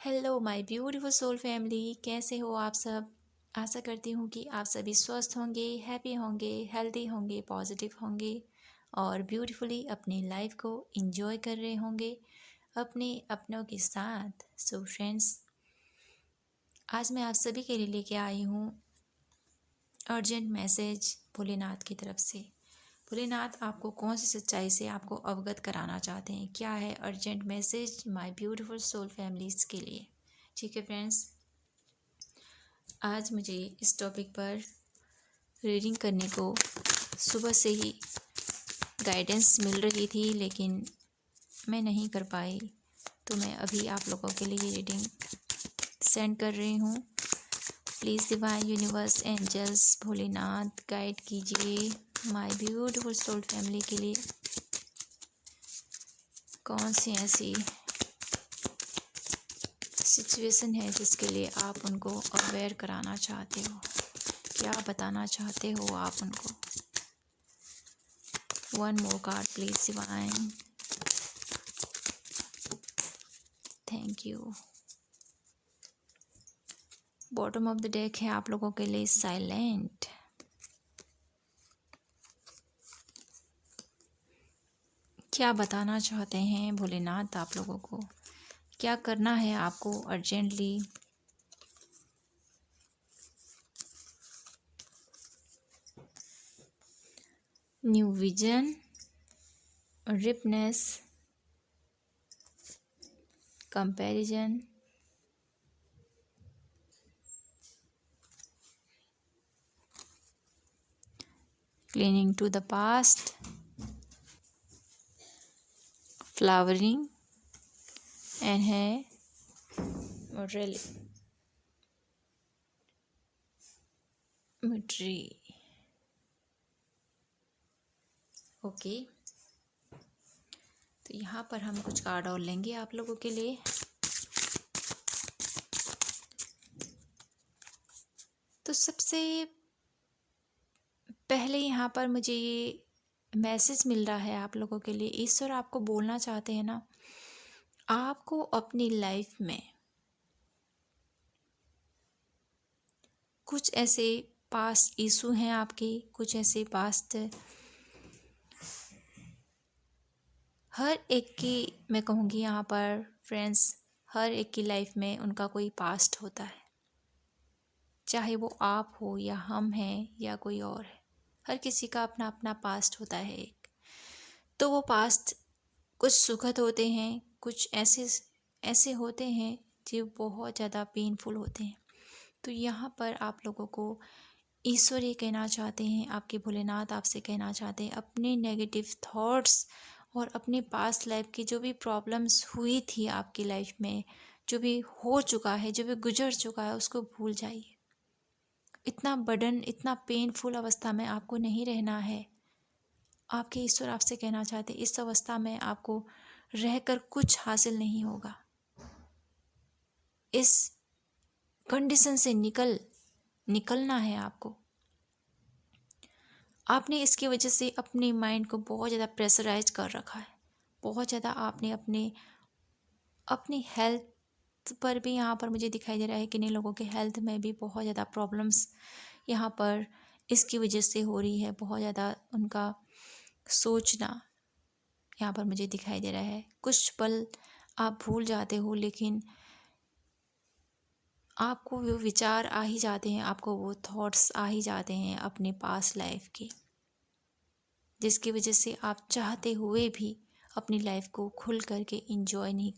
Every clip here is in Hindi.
Hello my beautiful soul family, कैसे हो आप सब। आशा करती हूँ कि आप सभी स्वस्थ होंगे, हैप्पी होंगे, हेल्दी होंगे, पॉजिटिव होंगे और ब्यूटीफुली अपनी लाइफ को एंजॉय कर रहे होंगे अपने अपनों के साथ। सो फ्रेंड्स, आज मैं आप सभी के लिए लेके आई हूँ अर्जेंट मैसेज भोलेनाथ की तरफ से। भोलेनाथ आपको कौन सी सच्चाई से आपको अवगत कराना चाहते हैं, क्या है urgent message my beautiful soul families के लिए। ठीक है फ्रेंड्स, आज मुझे इस टॉपिक पर रीडिंग करने को सुबह से ही गाइडेंस मिल रही थी, लेकिन मैं नहीं कर पाई, तो मैं अभी आप लोगों के लिए रीडिंग सेंड कर रही हूँ। Please divine universe angels Bholenath guide कीजिए माय ब्यूटीफुल सोल फैमिली के लिए कौन सी ऐसी सिचुएशन है जिसके लिए आप उनको अवेयर कराना चाहते हो, क्या बताना चाहते हो आप उनको। One more card please divine, thank you. Bottom of the deck है आप लोगों के लिए साइलेंट। क्या बताना चाहते हैं भोलेनाथ आप लोगों को, क्या करना है आपको urgently. New vision, ripeness, comparison, cleaning to the past, flowering and है ट्री। ओके, तो यहाँ पर हम कुछ कार्ड और लेंगे आप लोगों के लिए। तो सबसे पहले यहाँ पर मुझे ये मैसेज मिल रहा है आप लोगों के लिए, ईश्वर आपको बोलना चाहते हैं ना, आपको अपनी लाइफ में कुछ ऐसे पास्ट इशू हैं आपके, कुछ ऐसे पास्ट हर एक की, मैं कहूँगी यहाँ पर फ्रेंड्स, हर एक की लाइफ में उनका कोई पास्ट होता है, चाहे वो आप हो या हम हैं या कोई और है। हर किसी का अपना अपना पास्ट होता है एक। तो वो पास्ट कुछ सुखद होते हैं, कुछ ऐसे ऐसे होते हैं जो बहुत ज़्यादा पेनफुल होते हैं। तो यहाँ पर आप लोगों को ईश्वर ये कहना चाहते हैं, आपके भोलेनाथ आपसे कहना चाहते हैं, अपने नेगेटिव थॉट्स और अपने पास्ट लाइफ की जो भी प्रॉब्लम्स हुई थी आपकी लाइफ में, जो भी हो चुका है, जो भी गुजर चुका है, उसको भूल जाइए। इतना बर्डन, इतना पेनफुल अवस्था में आपको नहीं रहना है। आपके ईश्वर आपसे कहना चाहते हैं, इस अवस्था में आपको रहकर कुछ हासिल नहीं होगा। इस कंडीशन से निकलना है आपको। आपने इसकी वजह से अपने माइंड को बहुत ज़्यादा प्रेशराइज कर रखा है, बहुत ज़्यादा आपने अपनी हेल्थ पर भी, यहाँ पर मुझे दिखाई दे रहा है कि नहीं, लोगों के हेल्थ में भी बहुत ज़्यादा प्रॉब्लम्स यहाँ पर इसकी वजह से हो रही है। बहुत ज़्यादा उनका सोचना यहाँ पर मुझे दिखाई दे रहा है। कुछ पल आप भूल जाते हो, लेकिन आपको वो विचार आ ही जाते हैं, आपको वो थॉट्स आ ही जाते हैं अपने पास्ट लाइफ के, जिसकी वजह से आप चाहते हुए भी अपनी लाइफ को खुल करके एंजॉय नहीं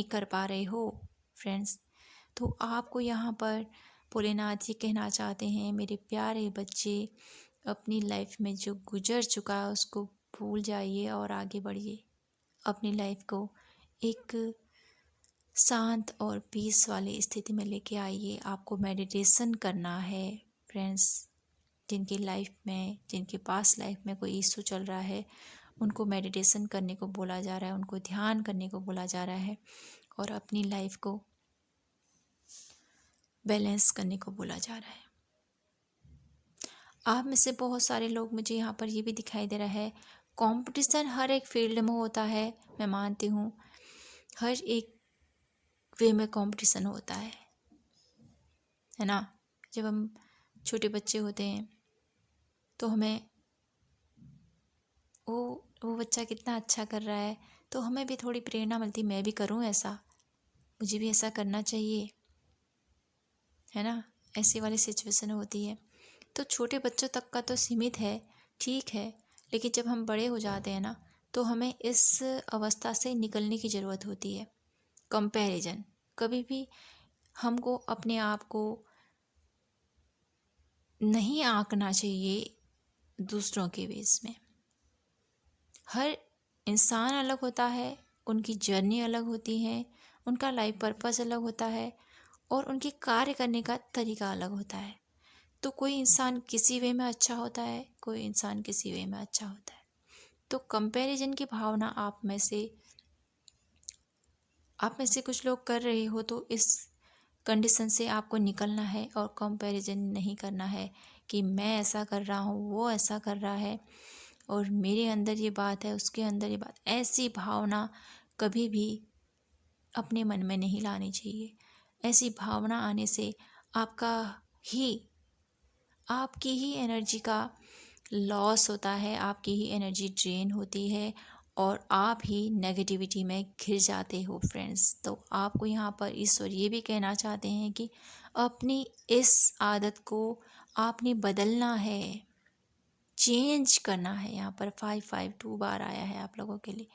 कर पा रहे हो फ्रेंड्स। तो आपको यहाँ पर भोलेनाथ जी कहना चाहते हैं, मेरे प्यारे बच्चे, अपनी लाइफ में जो गुजर चुका है उसको भूल जाइए और आगे बढ़िए। अपनी लाइफ को एक शांत और पीस वाली स्थिति में लेके आइए। आपको मेडिटेशन करना है फ्रेंड्स। जिनकी लाइफ में, जिनके पास लाइफ में कोई इशू चल रहा है, उनको मेडिटेशन करने को बोला जा रहा है, उनको ध्यान करने को बोला जा रहा है और अपनी लाइफ को बैलेंस करने को बोला जा रहा है। आप में से बहुत सारे लोग, मुझे यहाँ पर ये भी दिखाई दे रहा है, कंपटीशन हर एक फील्ड में होता है, मैं मानती हूँ। हर एक वे में कंपटीशन होता है ना। जब हम छोटे बच्चे होते हैं तो हमें वो बच्चा कितना अच्छा कर रहा है तो हमें भी थोड़ी प्रेरणा मिलती, मैं भी करूं ऐसा, मुझे भी ऐसा करना चाहिए, है ना। ऐसी वाली सिचुएशन होती है। तो छोटे बच्चों तक का तो सीमित है, ठीक है, लेकिन जब हम बड़े हो जाते हैं ना तो हमें इस अवस्था से निकलने की ज़रूरत होती है। कंपैरिजन, कभी भी हमको अपने आप को नहीं आंकना चाहिए दूसरों के बेस में। हर इंसान अलग होता है, उनकी जर्नी अलग होती है, उनका लाइफ पर्पस अलग होता है और उनके कार्य करने का तरीका अलग होता है। तो कोई इंसान किसी वे में अच्छा होता है, कोई इंसान किसी वे में अच्छा होता है। तो कंपैरिजन की भावना आप में से कुछ लोग कर रहे हो तो इस कंडीशन से आपको निकलना है और कंपैरिजन नहीं करना है कि मैं ऐसा कर रहा हूँ, वो ऐसा कर रहा है और मेरे अंदर ये बात है, उसके अंदर ये बात। ऐसी भावना कभी भी अपने मन में नहीं लानी चाहिए। ऐसी भावना आने से आपकी ही एनर्जी का लॉस होता है, आपकी ही एनर्जी ड्रेन होती है और आप ही नेगेटिविटी में घिर जाते हो फ्रेंड्स। तो आपको यहाँ पर ईश्वर ये भी कहना चाहते हैं कि अपनी इस आदत को आपने बदलना है, चेंज करना है। यहाँ पर 552 बार आया है आप लोगों के लिए।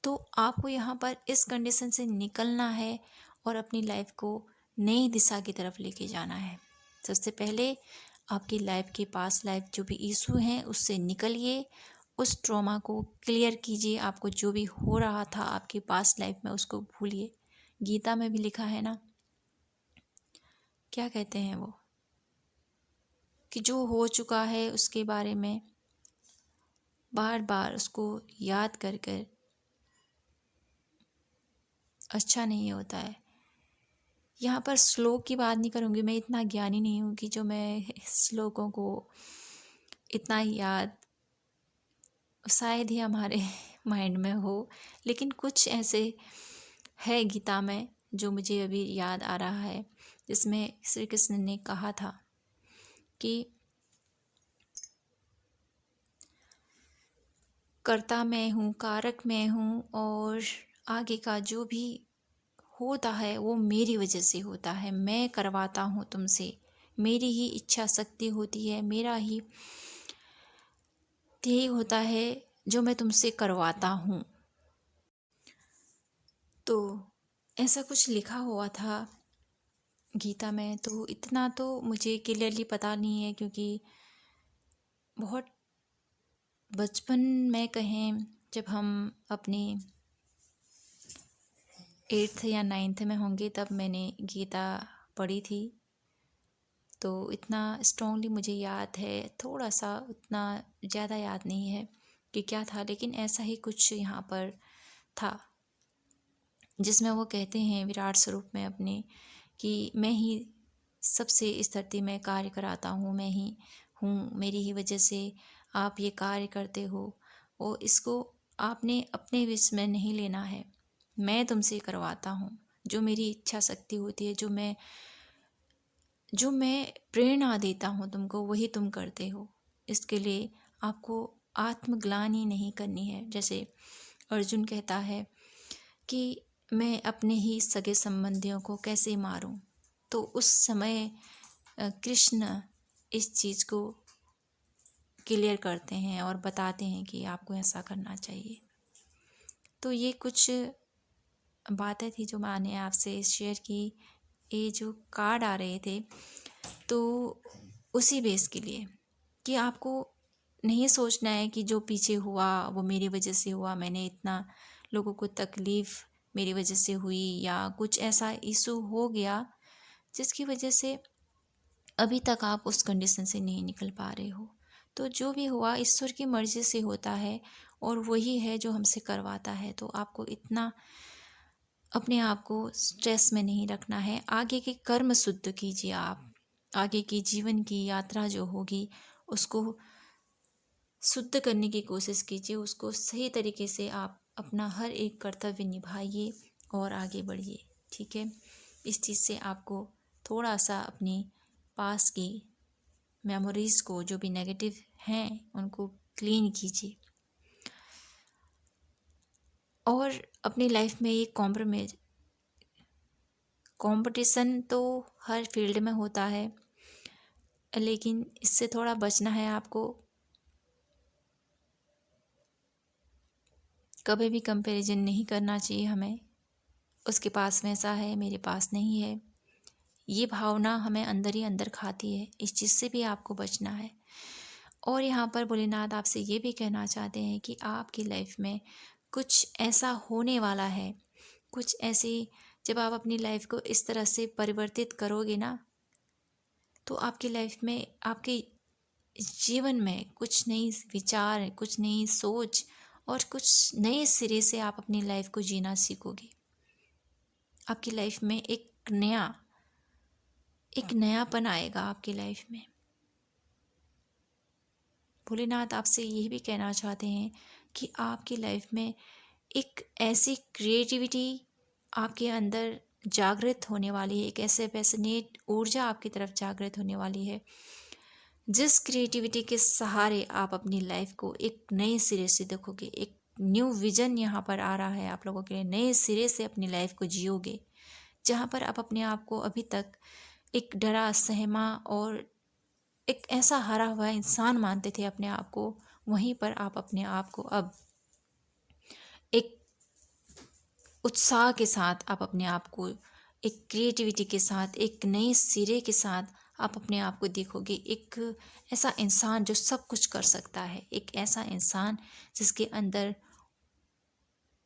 तो आपको यहाँ पर इस कंडीशन से निकलना है और अपनी लाइफ को नई दिशा की तरफ लेके जाना है। सबसे पहले आपकी लाइफ के पास लाइफ जो भी इशू हैं उससे निकलिए, उस ट्रॉमा को क्लियर कीजिए। आपको जो भी हो रहा था आपकी पास्ट लाइफ में उसको भूलिए। गीता में भी लिखा है ना, क्या कहते हैं वो, कि जो हो चुका है उसके बारे में बार बार उसको याद कर कर अच्छा नहीं होता है। यहाँ पर श्लोक की बात नहीं करूँगी, मैं इतना ज्ञानी नहीं हूँ कि जो मैं श्लोकों को इतना याद, शायद ही हमारे माइंड में हो, लेकिन कुछ ऐसे है गीता में जो मुझे अभी याद आ रहा है, जिसमें श्री कृष्ण ने कहा था कि कर्ता मैं हूँ, कारक मैं हूँ और आगे का जो भी होता है वो मेरी वजह से होता है। मैं करवाता हूँ तुमसे, मेरी ही इच्छा शक्ति होती है, मेरा ही ध्येय होता है जो मैं तुमसे करवाता हूँ। तो ऐसा कुछ लिखा हुआ था गीता में। तो इतना तो मुझे क्लियरली पता नहीं है क्योंकि बहुत बचपन में कहें, जब हम अपने 8th या 9th में होंगे तब मैंने गीता पढ़ी थी। तो इतना स्ट्रॉन्गली मुझे याद है, थोड़ा सा, उतना ज़्यादा याद नहीं है कि क्या था, लेकिन ऐसा ही कुछ यहाँ पर था जिसमें वो कहते हैं विराट स्वरूप में अपने कि मैं ही सबसे इस धरती में कार्य कराता हूँ, मैं ही हूँ, मेरी ही वजह से आप ये कार्य करते हो और इसको आपने अपने विश में नहीं लेना है। मैं तुमसे करवाता हूँ, जो मेरी इच्छा शक्ति होती है, जो मैं प्रेरणा देता हूँ तुमको, वही तुम करते हो। इसके लिए आपको आत्मग्लानि नहीं करनी है। जैसे अर्जुन कहता है कि मैं अपने ही सगे संबंधियों को कैसे मारूं, तो उस समय कृष्ण इस चीज़ को क्लियर करते हैं और बताते हैं कि आपको ऐसा करना चाहिए। तो ये कुछ बातें थी जो मैंने आपसे शेयर की। ये जो कार्ड आ रहे थे तो उसी बेस के लिए कि आपको नहीं सोचना है कि जो पीछे हुआ वो मेरी वजह से हुआ, मैंने इतना लोगों को तकलीफ़ मेरी वजह से हुई या कुछ ऐसा इशू हो गया जिसकी वजह से अभी तक आप उस कंडीशन से नहीं निकल पा रहे हो। तो जो भी हुआ ईश्वर की मर्ज़ी से होता है और वही है जो हमसे करवाता है। तो आपको इतना अपने आप को स्ट्रेस में नहीं रखना है। आगे के कर्म शुद्ध कीजिए आप, आगे की जीवन की यात्रा जो होगी उसको शुद्ध करने की कोशिश कीजिए, उसको सही तरीके से आप अपना हर एक कर्तव्य निभाइए और आगे बढ़िए। ठीक है। इस चीज़ से आपको थोड़ा सा अपनी पास की मेमोरीज़ को, जो भी नेगेटिव हैं, उनको क्लीन कीजिए। और अपनी लाइफ में ये कंपटीशन तो हर फील्ड में होता है, लेकिन इससे थोड़ा बचना है आपको। कभी भी कंपैरिजन नहीं करना चाहिए हमें, उसके पास वैसा है, मेरे पास नहीं है। ये भावना हमें अंदर ही अंदर खाती है, इस चीज़ से भी आपको बचना है। और यहाँ पर भोलेनाथ आपसे ये भी कहना चाहते हैं कि आपकी लाइफ में कुछ ऐसा होने वाला है, कुछ ऐसी, जब आप अपनी लाइफ को इस तरह से परिवर्तित करोगे ना, तो आपकी लाइफ में, आपके जीवन में कुछ नई विचार, कुछ नई सोच और कुछ नए सिरे से आप अपनी लाइफ को जीना सीखोगे। आपकी लाइफ में एक नयापन आएगा आपकी लाइफ में। भोलेनाथ आपसे यही भी कहना चाहते हैं कि आपकी लाइफ में एक ऐसी क्रिएटिविटी आपके अंदर जागृत होने वाली है, एक ऐसे पैशनेट ऊर्जा आपकी तरफ जागृत होने वाली है, जिस क्रिएटिविटी के सहारे आप अपनी लाइफ को एक नए सिरे से देखोगे। एक न्यू विजन यहाँ पर आ रहा है आप लोगों के लिए, नए सिरे से अपनी लाइफ को जियोगे। जहाँ पर आप अपने आप को अभी तक एक डरा सहमा और एक ऐसा हारा हुआ इंसान मानते थे अपने आप को, वहीं पर आप अपने आप को अब एक उत्साह के साथ, आप अपने आप को एक क्रिएटिविटी के साथ, एक नए सिरे के साथ आप अपने आप को देखोगे। एक ऐसा इंसान जो सब कुछ कर सकता है, एक ऐसा इंसान जिसके अंदर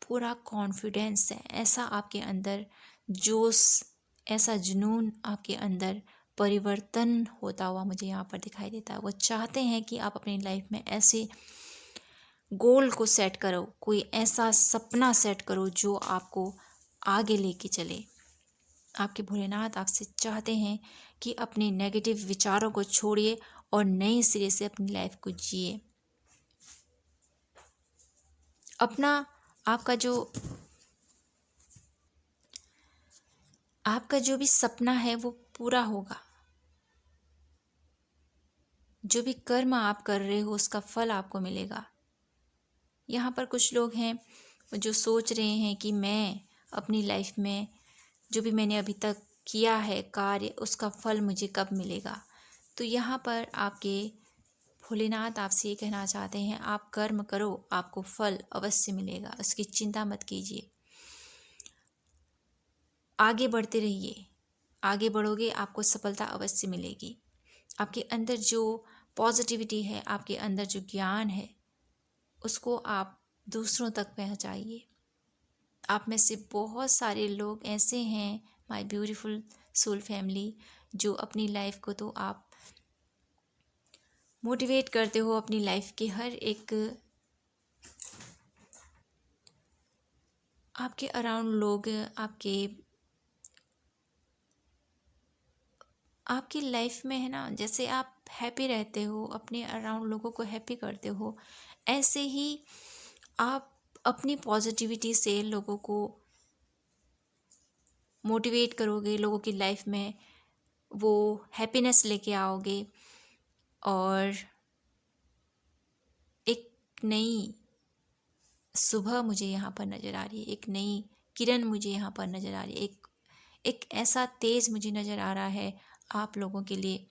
पूरा कॉन्फिडेंस है, ऐसा आपके अंदर जोश, ऐसा जुनून आपके अंदर परिवर्तन होता हुआ मुझे यहाँ पर दिखाई देता है। वो चाहते हैं कि आप अपनी लाइफ में ऐसे गोल को सेट करो, कोई ऐसा सपना सेट करो जो आपको आगे लेके चले। आपके भोलेनाथ आपसे चाहते हैं कि अपने नेगेटिव विचारों को छोड़िए और नए सिरे से अपनी लाइफ को जिए। अपना आपका जो भी सपना है वो पूरा होगा। जो भी कर्म आप कर रहे हो उसका फल आपको मिलेगा। यहाँ पर कुछ लोग हैं जो सोच रहे हैं कि मैं अपनी लाइफ में जो भी मैंने अभी तक किया है कार्य, उसका फल मुझे कब मिलेगा। तो यहाँ पर आपके भोलेनाथ आपसे ये कहना चाहते हैं, आप कर्म करो, आपको फल अवश्य मिलेगा, उसकी चिंता मत कीजिए। आगे बढ़ते रहिए, आगे बढ़ोगे आपको सफलता अवश्य मिलेगी। आपके अंदर जो पॉजिटिविटी है, आपके अंदर जो ज्ञान है, उसको आप दूसरों तक पहुंचाइए। आप में से बहुत सारे लोग ऐसे हैं, माय ब्यूटीफुल सोल फैमिली, जो अपनी लाइफ को तो आप मोटिवेट करते हो, अपनी लाइफ के हर एक आपके अराउंड लोग आपकी लाइफ में है ना, जैसे आप हैप्पी रहते हो, अपने अराउंड लोगों को हैप्पी करते हो, ऐसे ही आप अपनी पॉजिटिविटी से लोगों को मोटिवेट करोगे, लोगों की लाइफ में वो हैप्पीनेस लेके आओगे और एक नई सुबह मुझे यहाँ पर नज़र आ रही है, एक नई किरण मुझे यहाँ पर नज़र आ रही है, एक ऐसा तेज मुझे नज़र आ रहा है आप लोगों के लिए,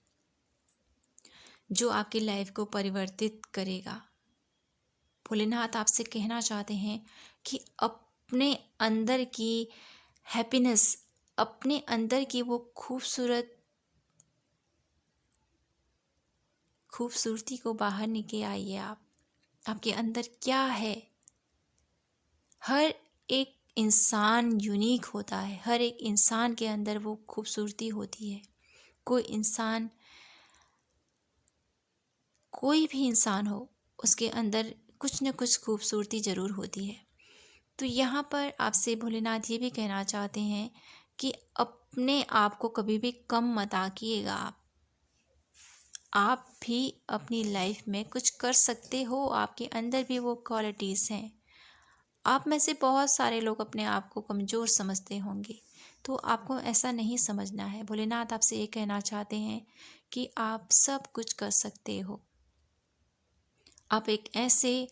जो आपकी लाइफ को परिवर्तित करेगा। भोलेनाथ आपसे कहना चाहते हैं कि अपने अंदर की हैप्पीनेस, अपने अंदर की वो खूबसूरती को बाहर निकल आइए। आपके अंदर क्या है। हर एक इंसान यूनिक होता है, हर एक इंसान के अंदर वो खूबसूरती होती है। कोई भी इंसान हो, उसके अंदर कुछ न कुछ खूबसूरती ज़रूर होती है। तो यहाँ पर आपसे भोलेनाथ ये भी कहना चाहते हैं कि अपने आप को कभी भी कम मत आंकिएगा। आप भी अपनी लाइफ में कुछ कर सकते हो, आपके अंदर भी वो क्वालिटीज़ हैं। आप में से बहुत सारे लोग अपने आप को कमज़ोर समझते होंगे, तो आपको ऐसा नहीं समझना है। भोलेनाथ आपसे ये कहना चाहते हैं कि आप सब कुछ कर सकते हो। आप एक ऐसे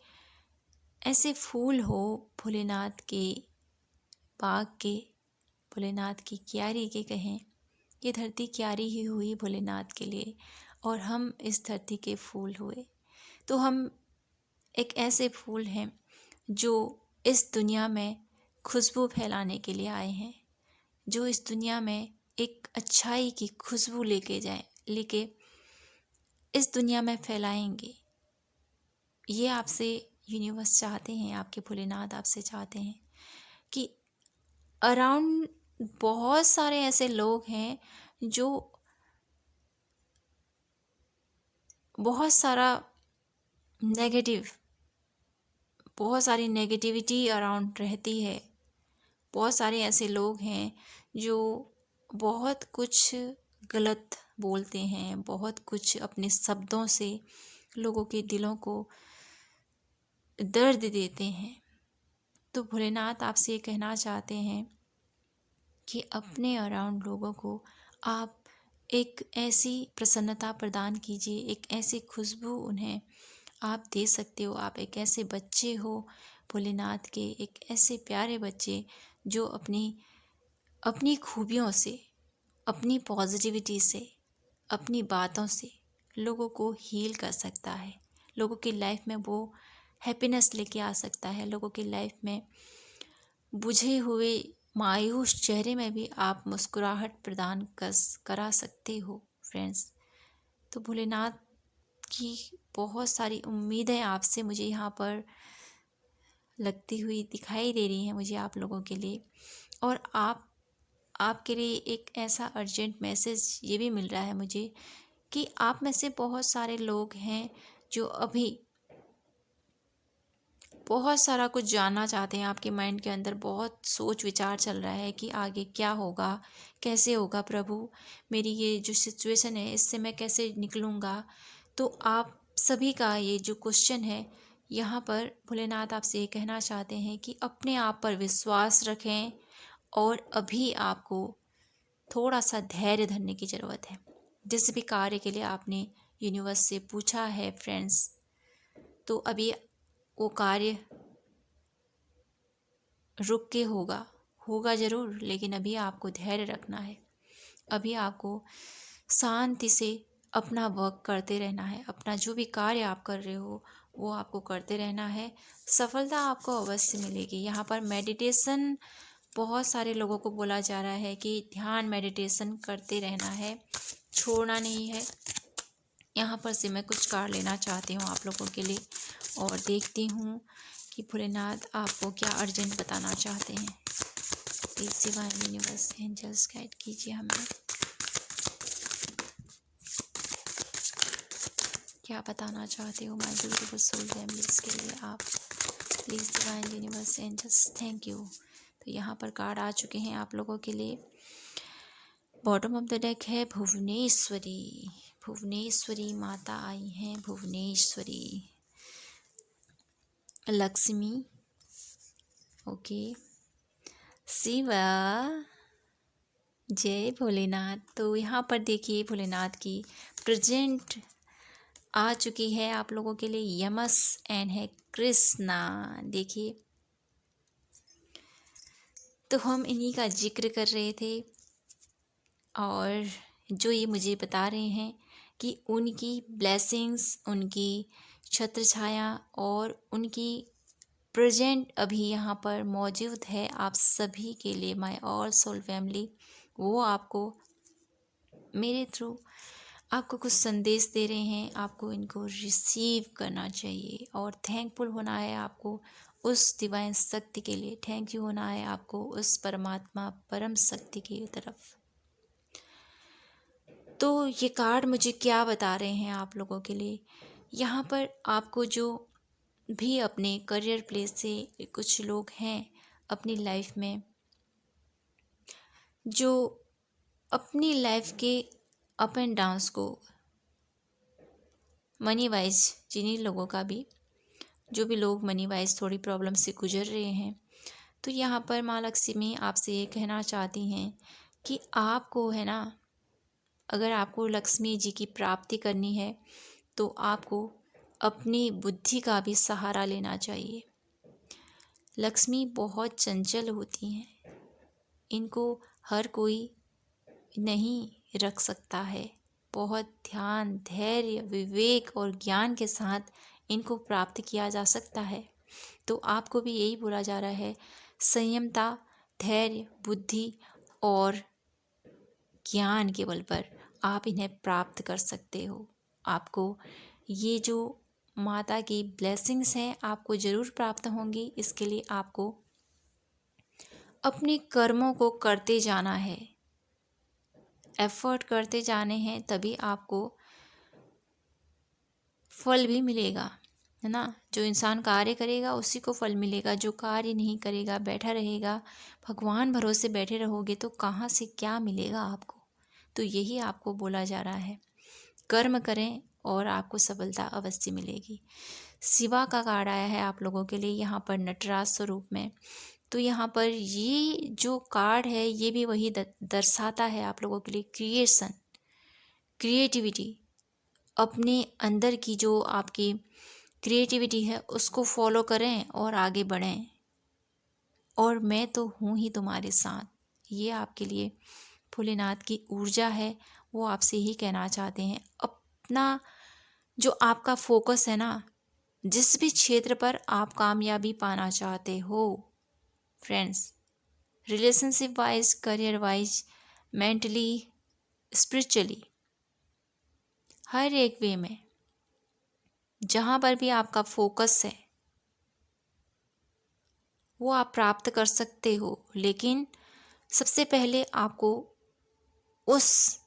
ऐसे फूल हो भोलेनाथ के बाग के, भोलेनाथ की क्यारी के कहें। ये धरती क्यारी ही हुई भोलेनाथ के लिए और हम इस धरती के फूल हुए। तो हम एक ऐसे फूल हैं जो इस दुनिया में खुशबू फैलाने के लिए आए हैं, जो इस दुनिया में एक अच्छाई की खुशबू लेके इस दुनिया में फैलाएंगे। ये आपसे यूनिवर्स चाहते हैं, आपके भोलेनाथ आपसे चाहते हैं कि अराउंड बहुत सारे ऐसे लोग हैं जो बहुत सारी नेगेटिविटी अराउंड रहती है। बहुत सारे ऐसे लोग हैं जो बहुत कुछ गलत बोलते हैं, बहुत कुछ अपने शब्दों से लोगों के दिलों को दर्द देते हैं। तो भोलेनाथ आपसे ये कहना चाहते हैं कि अपने अराउंड लोगों को आप एक ऐसी प्रसन्नता प्रदान कीजिए, एक ऐसी खुशबू उन्हें आप दे सकते हो। आप एक ऐसे बच्चे हो भोलेनाथ के, एक ऐसे प्यारे बच्चे जो अपनी खूबियों से, अपनी पॉजिटिविटी से, अपनी बातों से लोगों को हील कर सकता है। लोगों की लाइफ में वो हैप्पीनेस लेके आ सकता है। लोगों की लाइफ में बुझे हुए मायूस चेहरे में भी आप मुस्कुराहट प्रदान करा सकते हो फ्रेंड्स। तो भोलेनाथ की बहुत सारी उम्मीदें आपसे मुझे यहाँ पर लगती हुई दिखाई दे रही हैं, मुझे आप लोगों के लिए। और आपके लिए एक ऐसा अर्जेंट मैसेज ये भी मिल रहा है मुझे कि आप में से बहुत सारे लोग हैं जो अभी बहुत सारा कुछ जानना चाहते हैं। आपके माइंड के अंदर बहुत सोच विचार चल रहा है कि आगे क्या होगा, कैसे होगा प्रभु, मेरी ये जो सिचुएशन है इससे मैं कैसे निकलूँगा। तो आप सभी का ये जो क्वेश्चन है, यहाँ पर भोलेनाथ आपसे ये कहना चाहते हैं कि अपने आप पर विश्वास रखें और अभी आपको थोड़ा सा धैर्य धरने की ज़रूरत है। जिस भी कार्य के लिए आपने यूनिवर्स से पूछा है फ्रेंड्स, तो अभी वो कार्य रुक के होगा ज़रूर, लेकिन अभी आपको धैर्य रखना है। अभी आपको शांति से अपना वर्क करते रहना है। अपना जो भी कार्य आप कर रहे हो वो आपको करते रहना है। सफलता आपको अवश्य मिलेगी। यहाँ पर मेडिटेशन बहुत सारे लोगों को बोला जा रहा है कि ध्यान मेडिटेशन करते रहना है, छोड़ना नहीं है। यहाँ पर से मैं कुछ कार्ड लेना चाहती हूँ आप लोगों के लिए और देखती हूँ कि भोलेनाथ आपको क्या अर्जेंट बताना चाहते हैं। Please divine universe angels guide कीजिए हमें, क्या बताना चाहते हो माय ब्यूटीफुल सोल फैमिलीज के लिए आप। Please divine universe angels, thank you. तो यहाँ पर कार्ड आ चुके हैं आप लोगों के लिए। बॉटम ऑफ द डेक है भुवनेश्वरी। भुवनेश्वरी माता आई हैं, भुवनेश्वरी लक्ष्मी, ओके, शिवा, जय भोलेनाथ। तो यहाँ पर देखिए भोलेनाथ की प्रेजेंट आ चुकी है आप लोगों के लिए यमस एंड है कृष्णा। देखिए, तो हम इन्हीं का जिक्र कर रहे थे और जो ये मुझे बता रहे हैं कि उनकी ब्लेसिंग्स, उनकी छत्र छाया और उनकी प्रेजेंट अभी यहाँ पर मौजूद है आप सभी के लिए माय ऑल सोल फैमिली। वो आपको मेरे थ्रू आपको कुछ संदेश दे रहे हैं। आपको इनको रिसीव करना चाहिए और थैंकफुल होना है आपको उस डिवाइन शक्ति के लिए। थैंक यू होना है आपको उस परमात्मा परम शक्ति की तरफ। तो ये कार्ड मुझे क्या बता रहे हैं आप लोगों के लिए। यहाँ पर आपको जो भी अपने करियर प्लेस से कुछ लोग हैं अपनी लाइफ में जो अपनी लाइफ के अप एंड डाउन्स को मनी वाइज, जिन्हीं लोगों का भी, जो भी लोग मनी वाइज थोड़ी प्रॉब्लम से गुजर रहे हैं, तो यहाँ पर माँ लक्ष्मी आपसे ये कहना चाहती हैं कि आपको है ना, अगर आपको लक्ष्मी जी की प्राप्ति करनी है तो आपको अपनी बुद्धि का भी सहारा लेना चाहिए। लक्ष्मी बहुत चंचल होती हैं, इनको हर कोई नहीं रख सकता है। बहुत ध्यान, धैर्य, विवेक और ज्ञान के साथ इनको प्राप्त किया जा सकता है। तो आपको भी यही बोला जा रहा है, संयमता, धैर्य, बुद्धि और ज्ञान के बल पर आप इन्हें प्राप्त कर सकते हो। आपको ये जो माता की ब्लेसिंग्स हैं आपको ज़रूर प्राप्त होंगी। इसके लिए आपको अपने कर्मों को करते जाना है, एफर्ट करते जाने हैं, तभी आपको फल भी मिलेगा, है ना। जो इंसान कार्य करेगा उसी को फल मिलेगा, जो कार्य नहीं करेगा, बैठा रहेगा, भगवान भरोसे बैठे रहोगे तो कहाँ से क्या मिलेगा आपको। तो यही आपको बोला जा रहा है, कर्म करें और आपको सफलता अवश्य मिलेगी। शिवा का कार्ड आया है आप लोगों के लिए यहाँ पर नटराज स्वरूप में। तो यहाँ पर ये जो कार्ड है ये भी वही दर्शाता है आप लोगों के लिए क्रिएशन, क्रिएटिविटी। अपने अंदर की जो आपकी क्रिएटिविटी है उसको फॉलो करें और आगे बढ़ें। और मैं तो हूँ ही तुम्हारे साथ, ये आपके लिए भोलेनाथ की ऊर्जा है, वो आपसे ही कहना चाहते हैं। अपना जो आपका फोकस है ना, जिस भी क्षेत्र पर आप कामयाबी पाना चाहते हो friends, relationship wise, career wise, mentally, spiritually, हर एक वे में जहाँ पर भी आपका फोकस है वो आप प्राप्त कर सकते हो। लेकिन सबसे पहले आपको उस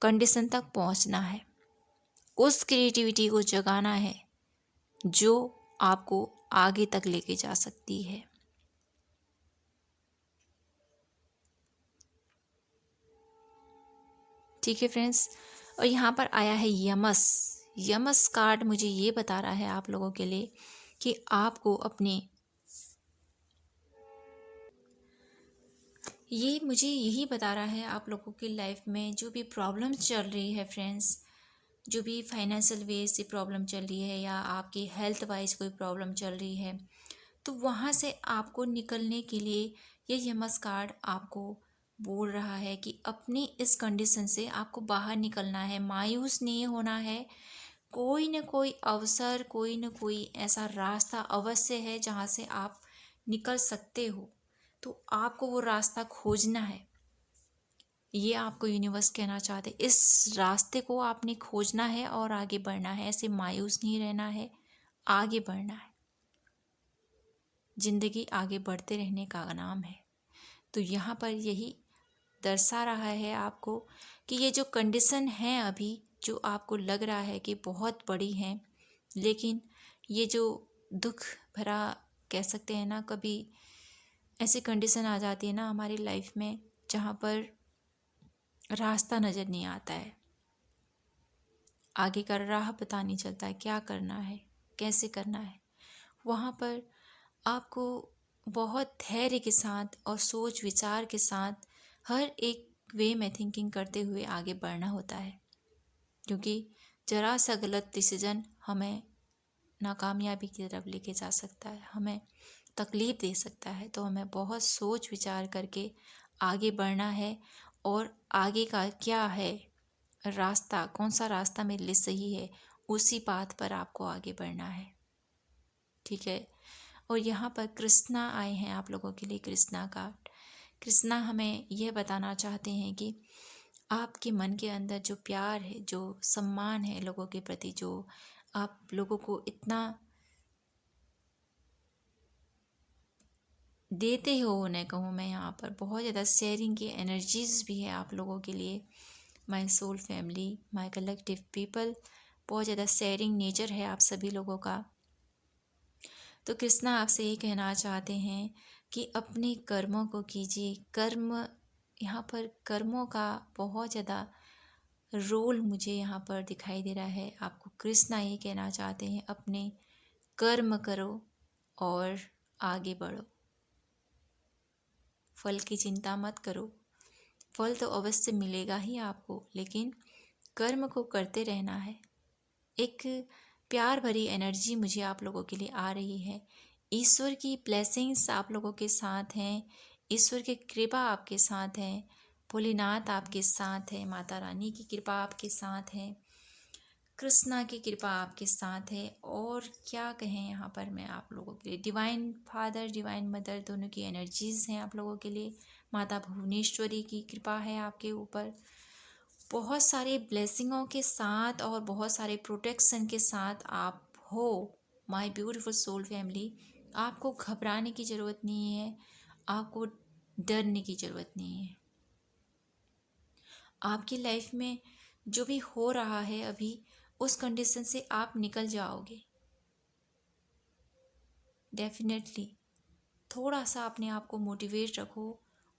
कंडीशन तक पहुंचना है, उस क्रिएटिविटी को जगाना है जो आपको आगे तक लेके जा सकती है। ठीक है फ्रेंड्स। और यहाँ पर आया है यमस। यमस कार्ड मुझे ये बता रहा है आप लोगों के लिए कि आपको अपने, ये मुझे यही बता रहा है आप लोगों की लाइफ में जो भी प्रॉब्लम्स चल रही है फ्रेंड्स, जो भी फाइनेंशियल वेज से प्रॉब्लम चल रही है या आपकी हेल्थ वाइज कोई प्रॉब्लम चल रही है, तो वहाँ से आपको निकलने के लिए ये यमस कार्ड आपको बोल रहा है कि अपनी इस कंडीशन से आपको बाहर निकलना है, मायूस नहीं होना है। कोई न कोई अवसर, कोई न कोई ऐसा रास्ता अवश्य है जहाँ से आप निकल सकते हो। तो आपको वो रास्ता खोजना है, ये आपको यूनिवर्स कहना चाहते। इस रास्ते को आपने खोजना है और आगे बढ़ना है, ऐसे मायूस नहीं रहना है, आगे बढ़ना है। जिंदगी आगे बढ़ते रहने का नाम है। तो यहाँ पर यही दर्शा रहा है आपको कि ये जो कंडीशन है अभी, जो आपको लग रहा है कि बहुत बड़ी है, लेकिन ये जो दुख भरा कह सकते हैं ना, कभी ऐसी कंडीशन आ जाती है ना हमारी लाइफ में जहाँ पर रास्ता नज़र नहीं आता है, आगे का राह पता नहीं चलता है, क्या करना है, कैसे करना है। वहाँ पर आपको बहुत धैर्य के साथ और सोच विचार के साथ हर एक वे में थिंकिंग करते हुए आगे बढ़ना होता है, क्योंकि जरा सा गलत डिसीजन हमें नाकामयाबी की तरफ लेके जा सकता है, हमें तकलीफ़ दे सकता है। तो हमें बहुत सोच विचार करके आगे बढ़ना है और आगे का क्या है रास्ता, कौन सा रास्ता मेरे लिए सही है, उसी पाथ पर आपको आगे बढ़ना है। ठीक है। और यहाँ पर कृष्णा आए हैं आप लोगों के लिए, कृष्णा कार्ड। कृष्णा हमें यह बताना चाहते हैं कि आपके मन के अंदर जो प्यार है, जो सम्मान है लोगों के प्रति, जो आप लोगों को इतना देते हो, उन्हें कहूँ मैं, यहाँ पर बहुत ज़्यादा शेयरिंग की एनर्जीज भी है आप लोगों के लिए। My soul family, my collective people, बहुत ज़्यादा शेयरिंग नेचर है आप सभी लोगों का। तो कृष्णा आपसे ये कहना चाहते हैं कि अपने कर्मों को कीजिए। कर्म, यहाँ पर कर्मों का बहुत ज़्यादा रोल मुझे यहाँ पर दिखाई दे रहा है। आपको कृष्णा ये कहना चाहते हैं, अपने कर्म करो, और आगे बढ़ो। फल की चिंता मत करो, फल तो अवश्य मिलेगा ही आपको, लेकिन कर्म को करते रहना है। एक प्यार भरी एनर्जी मुझे आप लोगों के लिए आ रही है। ईश्वर की ब्लेसिंग्स आप लोगों के साथ हैं, ईश्वर की कृपा आपके साथ है, भोलेनाथ आपके साथ है, माता रानी की कृपा आपके साथ है, कृष्णा की कृपा आपके साथ है। और क्या कहें यहाँ पर मैं आप लोगों के लिए, डिवाइन फादर डिवाइन मदर दोनों की एनर्जीज हैं आप लोगों के लिए। माता भुवनेश्वरी की कृपा है आपके ऊपर, बहुत सारे ब्लेसिंगों के साथ और बहुत सारे प्रोटेक्शन के साथ आप हो माय ब्यूटीफुल सोल फैमिली। आपको घबराने की ज़रूरत नहीं है, आपको डरने की ज़रूरत नहीं है। आपकी लाइफ में जो भी हो रहा है अभी, उस कंडीशन से आप निकल जाओगे डेफिनेटली। थोड़ा सा अपने आप को मोटिवेट रखो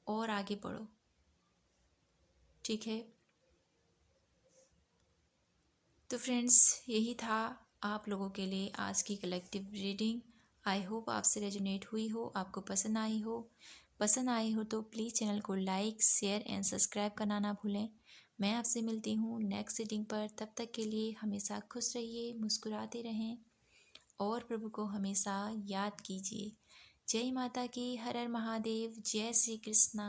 और आगे बढ़ो, ठीक है। तो फ्रेंड्स, यही था आप लोगों के लिए आज की कलेक्टिव रीडिंग। आई होप आपसे रेजोनेट हुई हो, आपको पसंद आई हो। पसंद आई हो तो प्लीज़ चैनल को लाइक शेयर एंड सब्सक्राइब करना ना भूलें। मैं आपसे मिलती हूँ नेक्स्ट रीडिंग पर। तब तक के लिए हमेशा खुश रहिए, मुस्कुराते रहें और प्रभु को हमेशा याद कीजिए। जय माता की, हर हर महादेव, जय श्री कृष्णा।